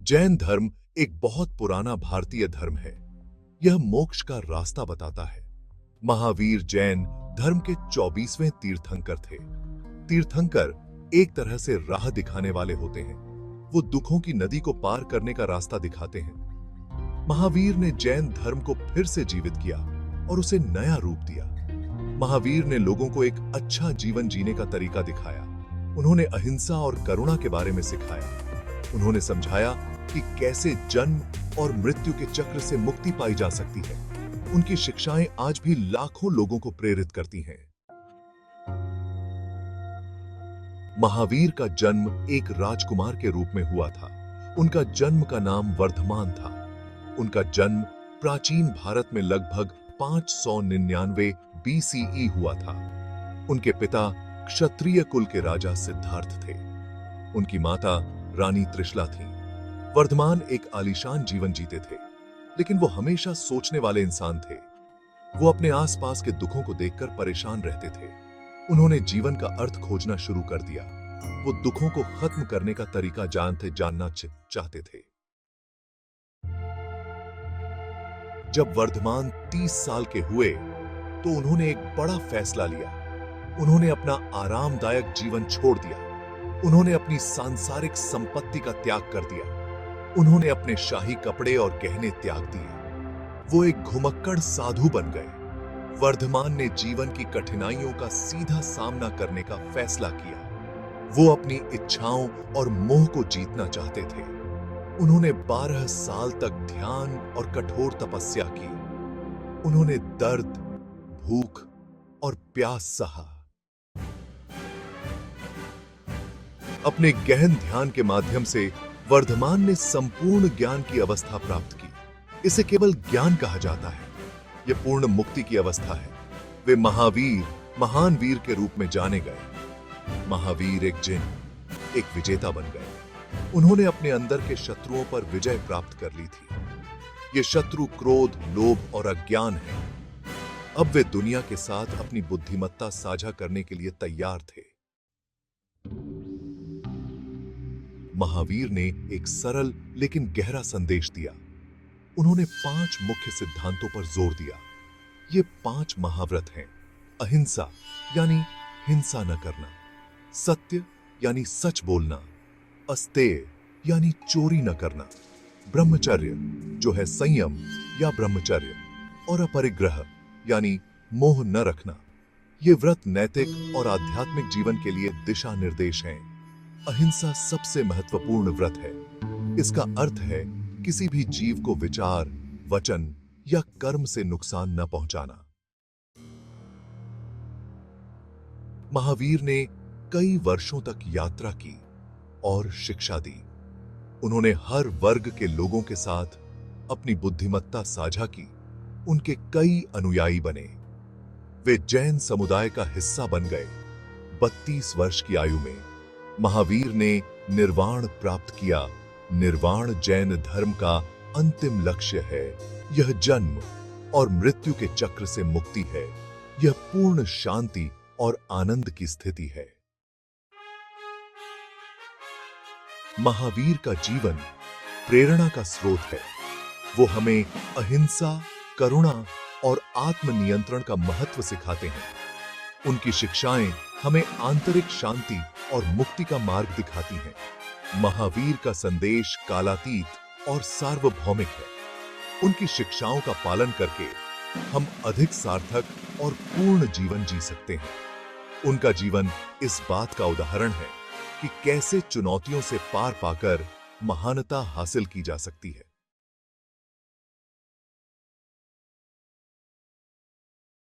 जैन धर्म एक बहुत पुराना भारतीय धर्म है। यह मोक्ष का रास्ता बताता है। महावीर जैन धर्म के 24वें तीर्थंकर थे। तीर्थंकर एक तरह से राह दिखाने वाले होते हैं। वो दुखों की नदी को पार करने का रास्ता दिखाते हैं। महावीर ने जैन धर्म को फिर से जीवित किया और उसे नया रूप दिया। महावीर ने लोगों को एक अच्छा जीवन जीने का तरीका दिखाया। उन्होंने अहिंसा और करुणा के बारे में सिखाया। उन्होंने समझाया कि कैसे जन्म और मृत्यु के चक्र से मुक्ति पाई जा सकती है। उनकी शिक्षाएं आज भी लाखों लोगों को प्रेरित करती हैं। महावीर का जन्म एक राजकुमार के रूप में हुआ था। उनका जन्म का नाम वर्धमान था। उनका जन्म प्राचीन भारत में लगभग 599 BCE हुआ था। उनके पिता क्षत्रिय कुल के राजा सिद्धार्थ थे। उनकी माता रानी त्रिशला थी। वर्धमान एक आलीशान जीवन जीते थे, लेकिन वो हमेशा सोचने वाले इंसान थे। वो अपने आसपास के दुखों को देखकर परेशान रहते थे। उन्होंने जीवन का अर्थ खोजना शुरू कर दिया। वो दुखों को खत्म करने का तरीका जानना चाहते थे। जब वर्धमान 30 साल के हुए तो उन्होंने एक बड़ा फैसला लिया। उन्होंने अपना आरामदायक जीवन छोड़ दिया। उन्होंने अपनी सांसारिक संपत्ति का त्याग कर दिया। उन्होंने अपने शाही कपड़े और गहने त्याग दिए। वो एक घुमक्कड़ साधु बन गए। वर्धमान ने जीवन की कठिनाइयों का सीधा सामना करने का फैसला किया। वो अपनी इच्छाओं और मोह को जीतना चाहते थे। उन्होंने 12 साल तक ध्यान और कठोर तपस्या की। उन्होंने दर्द, भूख और प्यास सहा। अपने गहन ध्यान के माध्यम से वर्धमान ने संपूर्ण ज्ञान की अवस्था प्राप्त की। इसे केवल ज्ञान कहा जाता है। यह पूर्ण मुक्ति की अवस्था है। वे महावीर, महान वीर के रूप में जाने गए। महावीर एक विजेता बन गए। उन्होंने अपने अंदर के शत्रुओं पर विजय प्राप्त कर ली थी। ये शत्रु क्रोध, लोभ और अज्ञान है। अब वे दुनिया के साथ अपनी बुद्धिमत्ता साझा करने के लिए तैयार थे। महावीर ने एक सरल लेकिन गहरा संदेश दिया। उन्होंने 5 मुख्य सिद्धांतों पर जोर दिया। ये 5 महाव्रत हैं। अहिंसा यानी हिंसा न करना, सत्य यानी सच बोलना, अस्तेय यानी चोरी न करना, ब्रह्मचर्य जो है संयम या ब्रह्मचर्य, और अपरिग्रह यानी मोह न रखना। ये व्रत नैतिक और आध्यात्मिक जीवन के लिए दिशा निर्देश हैं। अहिंसा सबसे महत्वपूर्ण व्रत है। इसका अर्थ है किसी भी जीव को विचार, वचन या कर्म से नुकसान न पहुंचाना। महावीर ने कई वर्षों तक यात्रा की और शिक्षा दी। उन्होंने हर वर्ग के लोगों के साथ अपनी बुद्धिमत्ता साझा की। उनके कई अनुयायी बने। वे जैन समुदाय का हिस्सा बन गए। 32 वर्ष की आयु में महावीर ने निर्वाण प्राप्त किया। निर्वाण जैन धर्म का अंतिम लक्ष्य है। यह जन्म और मृत्यु के चक्र से मुक्ति है। यह पूर्ण शांति और आनंद की स्थिति है। महावीर का जीवन प्रेरणा का स्रोत है। वो हमें अहिंसा, करुणा और आत्मनियंत्रण का महत्व सिखाते हैं। उनकी शिक्षाएं हमें आंतरिक शांति और मुक्ति का मार्ग दिखाती हैं। महावीर का संदेश कालातीत और सार्वभौमिक है। उनकी शिक्षाओं का पालन करके हम अधिक सार्थक और पूर्ण जीवन जी सकते हैं। उनका जीवन इस बात का उदाहरण है कि कैसे चुनौतियों से पार पाकर महानता हासिल की जा सकती है।